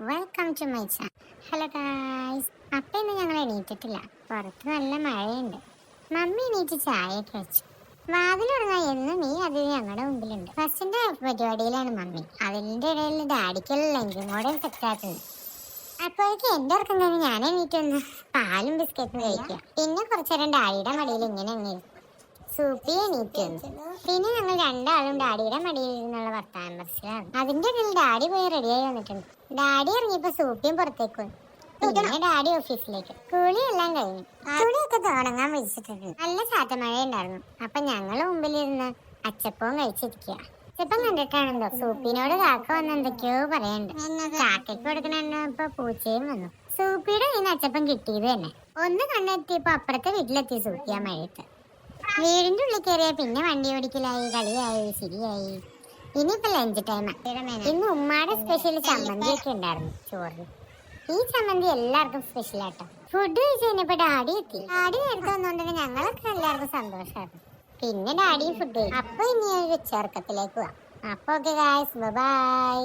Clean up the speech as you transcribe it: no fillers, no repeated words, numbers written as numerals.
Welcome to my channel. Hello guys, അപ്പം ഇന്ന് ഞങ്ങൾ എണീറ്റിട്ടില്ല. പുറത്ത് നല്ല മഴയുണ്ട്. മമ്മി എണീറ്റ് ചായയൊക്കെ വെച്ചു. വാതിലുടങ്ങാൻ എന്നും ഈ അതിഥി ഞങ്ങളുടെ മുമ്പിലുണ്ട്. ഫസ്റ്റിന്റെ പരിപാടിയിലാണ് മമ്മി. അതിൻ്റെ ഇടയിൽ ഡാഡിക്കുള്ള ലഞ്ചും കൂടെ സെറ്റാക്കുന്നുണ്ട്. അപ്പോഴേക്കും എൻ്റെ ഉറക്കം കഴിഞ്ഞ് ഞാൻ എണീറ്റ് വന്ന് പാലും ബിസ്ക്കറ്റും കഴിക്കുക. പിന്നെ കുറച്ചേരം ഡാഡിയുടെ മടിയിൽ ഇങ്ങനെ എണീക്കും. സൂപ്പി എണീറ്റ് വന്നു. പിന്നെ ഞങ്ങൾ രണ്ടാളും ഡാഡിയുടെ മടിയിൽ നിന്നുള്ള വർത്താനം പറച്ചിലാണ്. അതിന്റെ ഇടയിൽ ഡാഡി പോയി റെഡിയായി വന്നിട്ടുണ്ട്. ഡാഡി ഇറങ്ങിയപ്പോ സൂപ്പിയും പുറത്തേക്ക് വന്നു. പിന്നെ ഡാഡി ഓഫീസിലേക്ക്. കുളിയെല്ലാം കഴിഞ്ഞു. തുണിയൊക്കെ തുടങ്ങാൻ വെച്ചിട്ടുണ്ട്. നല്ല ചാറ്റമഴ ഉണ്ടായിരുന്നു. അപ്പൊ ഞങ്ങൾ മുമ്പിലിരുന്ന് അച്ചപ്പവും കഴിച്ചിരിക്കുക. അച്ചപ്പം കണ്ടിട്ടാണല്ലോ സൂപ്പിനോട് കാക്ക വന്ന് എന്തൊക്കെയോ പറയണ്ട്. കാക്കയ്ക്ക് കൊടുക്കണപ്പോ പൂച്ചയും വന്നു. സൂപ്പിയുടെ കയ്യിൽ നിന്ന് അച്ചപ്പം കിട്ടിയത് തന്നെ. ഒന്ന് കണ്ടെത്തിയപ്പോ അപ്പുറത്തെ വീട്ടിലെത്തി സൂപ്പി ആ മഴയത്ത്. വീടിന്റെ ഉള്ളിൽ കയറിയ പിന്നെ വണ്ടി ഓടിക്കലായി, കളിയായി, ശരിയായി. ഇനിയിപ്പോ ലഞ്ച് ടൈം. ഇന്ന് ഉമ്മാടെ സ്പെഷ്യൽ ചമ്മന്തി ഒക്കെ ഉണ്ടായിരുന്നു ചോറിൽ. ഈ ചമ്മന്തി എല്ലാവർക്കും സ്പെഷ്യൽ ആട്ടോ. ഫുഡ് കഴിച്ച് കഴിഞ്ഞപ്പോ ഡാഡി എത്തി. ഡാഡി നേരത്തെ വന്നോണ്ടെങ്കിൽ ഞങ്ങളൊക്കെ എല്ലാവർക്കും സന്തോഷമായിരുന്നു. പിന്നെ ഡാഡിയും ഫുഡ് കഴിച്ചു. അപ്പൊ ഇനി ഒരു ഉച്ചവർക്കത്തിലേക്ക് പോവാം. അപ്പൊ ഓക്കെ ഗായ്സ്, ബൈ.